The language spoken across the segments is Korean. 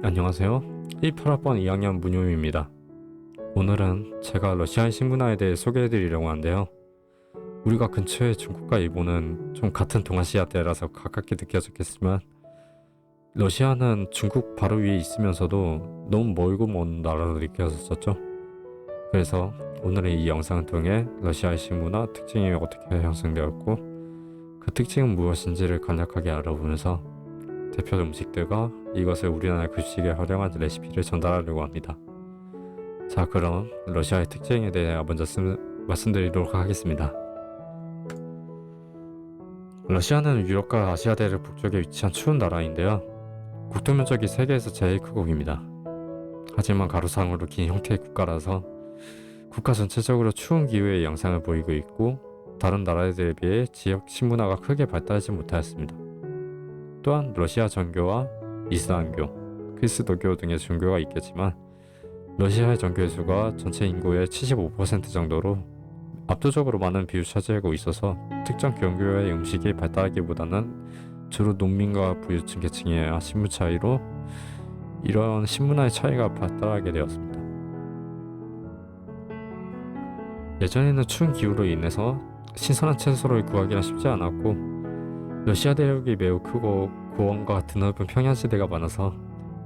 안녕하세요. 18학번 2학년 문효입니다. 오늘은 제가 러시아의 식문화에 대해 소개해드리려고 하는데요. 우리가 근처에 중국과 일본은 좀 같은 동아시아대라서 가깝게 느껴졌겠지만 러시아는 중국 바로 위에 있으면서도 너무 멀고 먼 나라로 느껴졌었죠. 그래서 오늘의 이 영상을 통해 러시아의 식문화 특징이 어떻게 형성되었고 그 특징은 무엇인지를 간략하게 알아보면서 대표 음식들과 이것을 우리나라 급식에 활용한 레시피를 전달하려고 합니다. 자, 그럼 러시아의 특징에 대해 먼저 말씀드리도록 하겠습니다. 러시아는 유럽과 아시아대륙 북쪽에 위치한 추운 나라인데요. 국토 면적이 세계에서 제일 크국입니다. 하지만 가로상으로 긴 형태의 국가라서 국가 전체적으로 추운 기후의 양상을 보이고 있고 다른 나라들에 비해 지역 식문화가 크게 발달하지 못하였습니다. 또한 러시아 정교와 이슬람교, 그리스도교 등의 종교가 있겠지만 러시아의 정교의 수가 전체 인구의 75% 정도로 압도적으로 많은 비율을 차지하고 있어서 특정 종교의 음식이 발달하기보다는 주로 농민과 부유층 계층의 신분 차이로 이런 신문화의 차이가 발달하게 되었습니다. 예전에는 추운 기후로 인해서 신선한 채소를 구하기가 쉽지 않았고 러시아 대륙이 매우 크고 고원과 드넓은 평야지대가 많아서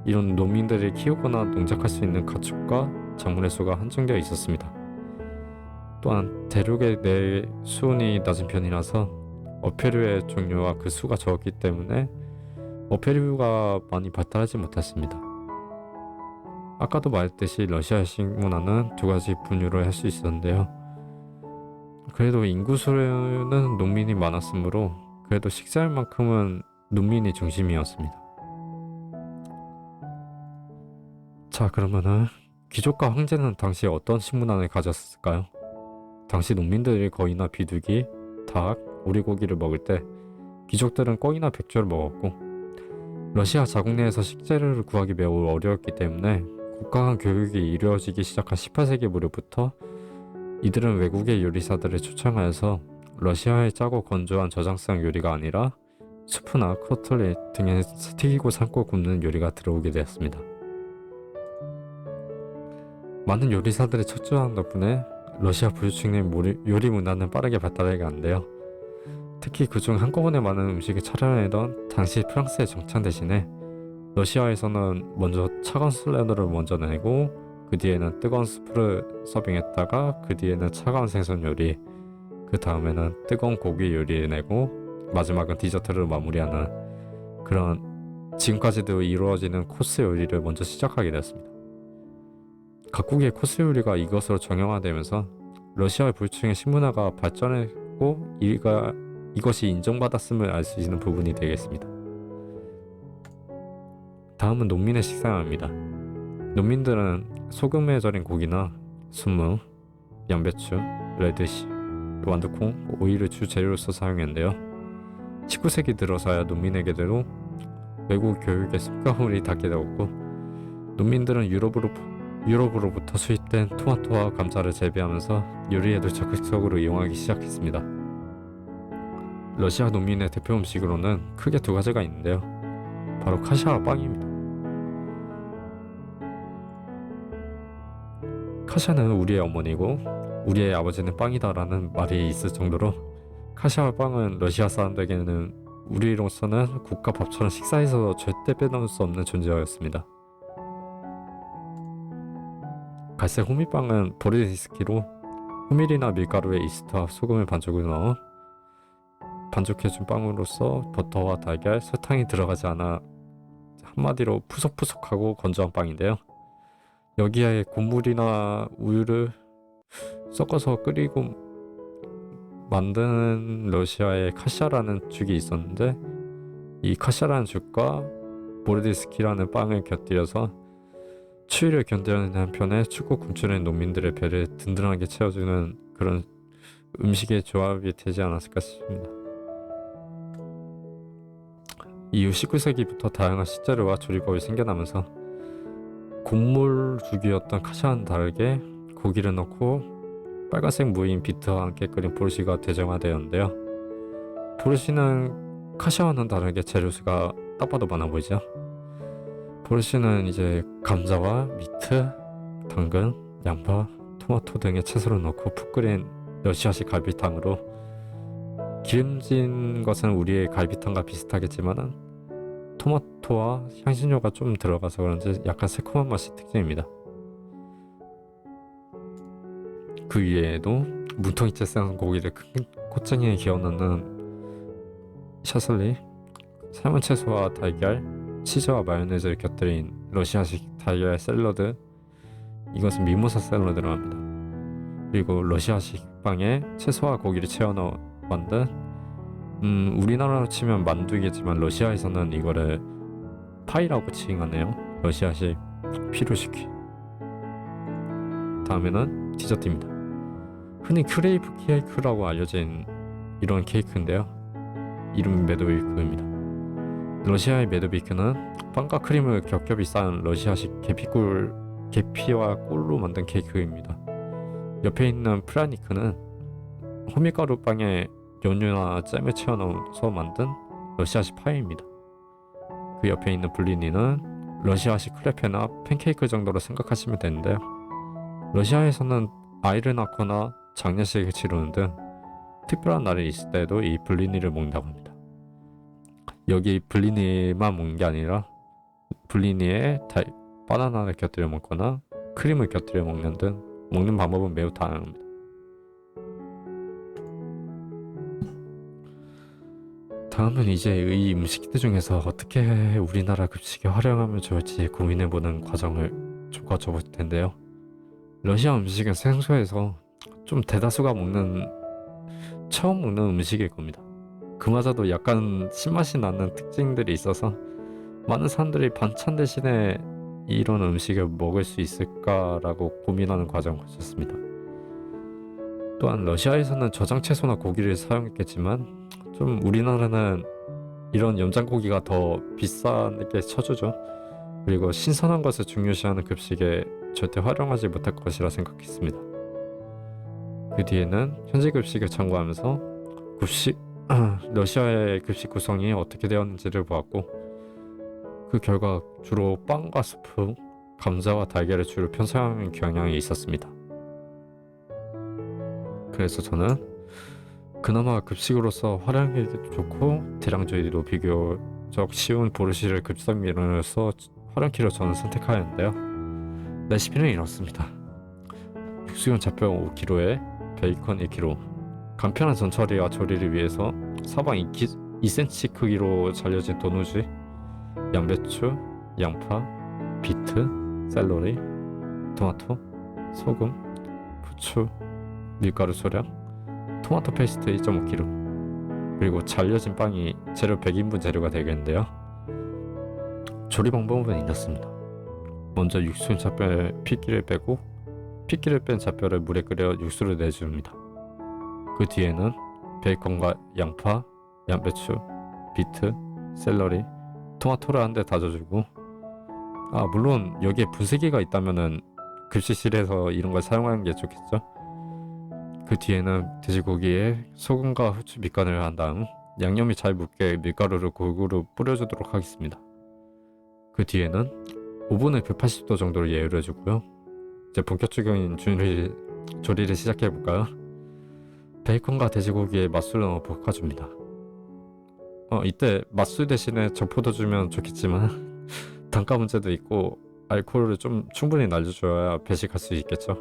이런 농민들이 키우거나 농작할 수 있는 가축과 작물의 수가 한정되어 있었습니다. 또한 대륙의 내 수온이 낮은 편이라서 어패류의 종류와 그 수가 적었기 때문에 어패류가 많이 발달하지 못했습니다. 아까도 말했듯이 러시아 식문화는 두 가지 분류를 할 수 있었는데요. 그래도 인구수는 농민이 많았으므로 그래도 식사할 만큼은 농민이 중심이었습니다. 자, 그러면은 귀족과 황제는 당시 어떤 식문화를 가졌을까요? 당시 농민들이 거의나 비둘기, 닭, 오리고기를 먹을 때 귀족들은 꿩이나 백조를 먹었고 러시아 자국 내에서 식재료를 구하기 매우 어려웠기 때문에 국가 간 교육이 이루어지기 시작한 18세기 무렵부터 이들은 외국의 요리사들을 초청하여서 러시아의 짜고 건조한 저장성 요리가 아니라 수프나 커틀릿 등의 튀기고 삶고 굽는 요리가 들어오게 되었습니다. 많은 요리사들의 척추한 덕분에 러시아 부유층의 요리 문화는 빠르게 발달해 가는데요. 특히 그중 한꺼번에 많은 음식을 차려내던 당시 프랑스의 정착 대신에 러시아에서는 먼저 차가운 슬라이더를 먼저 내고 그 뒤에는 뜨거운 수프를 서빙했다가 그 뒤에는 차가운 생선 요리, 그 다음에는 뜨거운 고기 요리를 내고 마지막은 디저트를 마무리하는 그런 지금까지도 이루어지는 코스 요리를 먼저 시작하게 되었습니다. 각국의 코스 요리가 이것으로 정형화되면서 러시아의 부유층의 식문화가 발전했고 이것이 인정받았음을 알 수 있는 부분이 되겠습니다. 다음은 농민의 식사입니다. 농민들은 소금에 절인 고기나 순무, 양배추, 레드시, 완두콩, 오이를 주 재료로서 사용했는데요. 19세기 들어서야 농민에게도 외국 교육의 습관물이 닿게 되었고 농민들은 유럽으로부터 수입된 토마토와 감자를 재배하면서 요리에도 적극적으로 이용하기 시작했습니다. 러시아 농민의 대표 음식으로는 크게 두 가지가 있는데요. 바로 카샤와 빵입니다. 카샤는 우리의 어머니고 우리의 아버지는 빵이다라는 말이 있을 정도로 카샤와 빵은 러시아 사람들에게는 우리로서는 국가 밥처럼 식사에서 절대 빼놓을 수 없는 존재였습니다. 갈색 호밀빵은 보르디스키로 호밀이나 밀가루에 이스트와 소금을 반죽을 넣어 반죽해준 빵으로서 버터와 달걀, 설탕이 들어가지 않아 한마디로 푸석푸석하고 건조한 빵인데요. 여기에 곡물이나 우유를 섞어서 끓이고 만드는 러시아의 카샤라는 죽이 있었는데 이 카샤라는 죽과 보르디스키라는 빵을 곁들여서 추위를 견뎌내는 한편에 춥고 굶주린 농민들의 배를 든든하게 채워주는 그런 음식의 조합이 되지 않았을까 싶습니다. 이후 19세기부터 다양한 식재료와 조리법이 생겨나면서 곡물죽이었던 카샤와는 다르게 고기를 넣고 빨간색 무인 비트와 함께 끓인 보르시가 대중화되었는데요. 보르시는 카샤와는 다르게 재료수가 딱 봐도 많아 보이죠. 보르시는 이제 감자와 미트, 당근, 양파, 토마토 등의 채소를 넣고 푹 끓인 러시아식 갈비탕으로 기름진 것은 우리의 갈비탕과 비슷하겠지만은 토마토와 향신료가 좀 들어가서 그런지 약간 새콤한 맛이 특징입니다. 그 위에도 문통이째 싼 고기를 큰 콧쟁이에 기어 넣는 샤슬리, 삶은 채소와 달걀, 치즈와 마요네즈를 곁들인 러시아식 달걀 샐러드, 이것은 미모사 샐러드로 합니다. 그리고 러시아식 빵에 채소와 고기를 채워 넣어 만든 우리나라로 치면 만두이겠지만 러시아에서는 이거를 파이라고 칭하네요. 러시아식 피루시키. 다음에는 디저트입니다. 흔히 크레이프 케이크라고 알려진 이런 케이크인데요. 이름은 메도비크입니다. 러시아의 메도비크는 빵과 크림을 겹겹이 쌓은 러시아식 계피와 꿀로 만든 케이크입니다. 옆에 있는 프라니크는 호밀가루 빵에 연유나 잼을 채워 넣어서 만든 러시아식 파이입니다. 그 옆에 있는 블리니는 러시아식 크레페나 팬케이크 정도로 생각하시면 되는데요. 러시아에서는 아이를 낳거나 장례식을 치르는 등 특별한 날이 있을 때도 이 블리니를 먹는다고 합니다. 여기 블리니만 먹는 게 아니라 블리니에 바나나를 곁들여 먹거나 크림을 곁들여 먹는 등 먹는 방법은 매우 다양합니다. 다음은 이제 이 음식들 중에서 어떻게 우리나라 급식에 활용하면 좋을지 고민해보는 과정을 좀 거쳐볼 텐데요. 러시아 음식은 생소해서 좀 대다수가 처음 먹는 음식일 겁니다. 그마저도 약간 신맛이 나는 특징들이 있어서 많은 사람들이 반찬 대신에 이런 음식을 먹을 수 있을까라고 고민하는 과정을 거쳤습니다. 또한 러시아에서는 저장 채소나 고기를 사용했겠지만 좀 우리나라는 이런 염장고기가 더 비싸게 쳐주죠. 그리고 신선한 것을 중요시하는 급식에 절대 활용하지 못할 것이라 생각했습니다. 그 뒤에는 현지 급식을 참고하면서 러시아의 급식 구성이 어떻게 되었는지를 보았고, 그 결과 주로 빵과 스프, 감자와 달걀을 주로 편성하는 경향이 있었습니다. 그래서 저는 그나마 급식으로서 활용하기도 좋고 대량조리도 비교적 쉬운 보르시를 급식 메뉴로서 활용키로 저는 선택하였는데요. 레시피는 이렇습니다. 육수용 잡뼈 5kg에 베이컨 1kg, 간편한 전처리와 조리를 위해서 사방 2cm 크기로 잘려진 도누지, 양배추, 양파, 비트, 샐러리, 토마토, 소금, 부추, 밀가루 소량, 토마토 페이스트 2.5kg, 그리고 잘려진 빵이 재료 100인분 재료가 되겠는데요. 조리 방법은 이렇습니다. 먼저 육수용 잡뼈에 핏기를 빼고 핏기를 뺀 잡뼈를 물에 끓여 육수를 내줍니다. 그 뒤에는 베이컨과 양파, 양배추, 비트, 샐러리, 토마토를 한 대 다져주고, 물론 여기에 분쇄기가 있다면은 급식실에서 이런 걸 사용하는 게 좋겠죠. 그 뒤에는 돼지고기에 소금과 후추 밑간을 한 다음 양념이 잘 묻게 밀가루를 골고루 뿌려주도록 하겠습니다. 그 뒤에는 오븐을 180도 정도로 예열해주고요. 이제 본격적인 조리를 시작해볼까요? 베이컨과 돼지고기에 맛술을 넣어 볶아줍니다. 이때 맛술 대신에 저포도 주면 좋겠지만 단가 문제도 있고 알코올을 좀 충분히 날려줘야 배식할 수 있겠죠.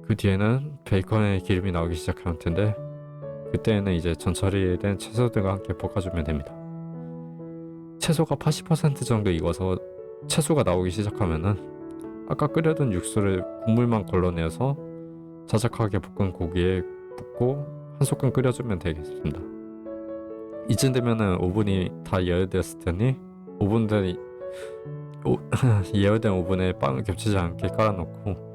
그 뒤에는 베이컨에 기름이 나오기 시작할 텐데, 그때는 이제 전처리된 채소들과 함께 볶아주면 됩니다. 채소가 80% 정도 익어서 채소가 나오기 시작하면은 아까 끓여둔 육수를 국물만 걸러내서 자작하게 볶은 고기에 붓고 한 소끔 끓여주면 되겠습니다. 이쯤 되면은 오븐이 다 예열되었을 테니 예열된 오븐에 빵을 겹치지 않게 깔아놓고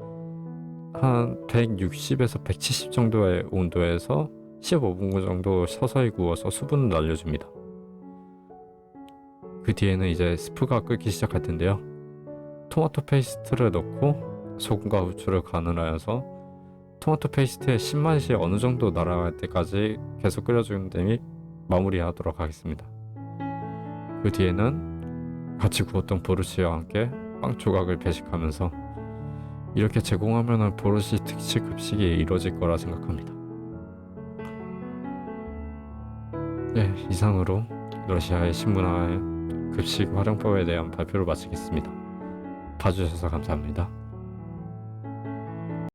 한 160에서 170 정도의 온도에서 15분 정도 서서히 구워서 수분을 날려줍니다. 그 뒤에는 이제 스프가 끓기 시작할 텐데요. 토마토 페이스트를 넣고 소금과 후추를 간을 하여서 토마토 페이스트의 신맛이 어느 정도 날아갈 때까지 계속 끓여주는 데니 마무리하도록 하겠습니다. 그 뒤에는 같이 구웠던 보르시와 함께 빵 조각을 배식하면서 이렇게 제공하면 보르시 특식 급식이 이루어질 거라 생각합니다. 네, 이상으로 러시아의 식문화의 급식 활용법에 대한 발표를 마치겠습니다. 봐주셔서 감사합니다.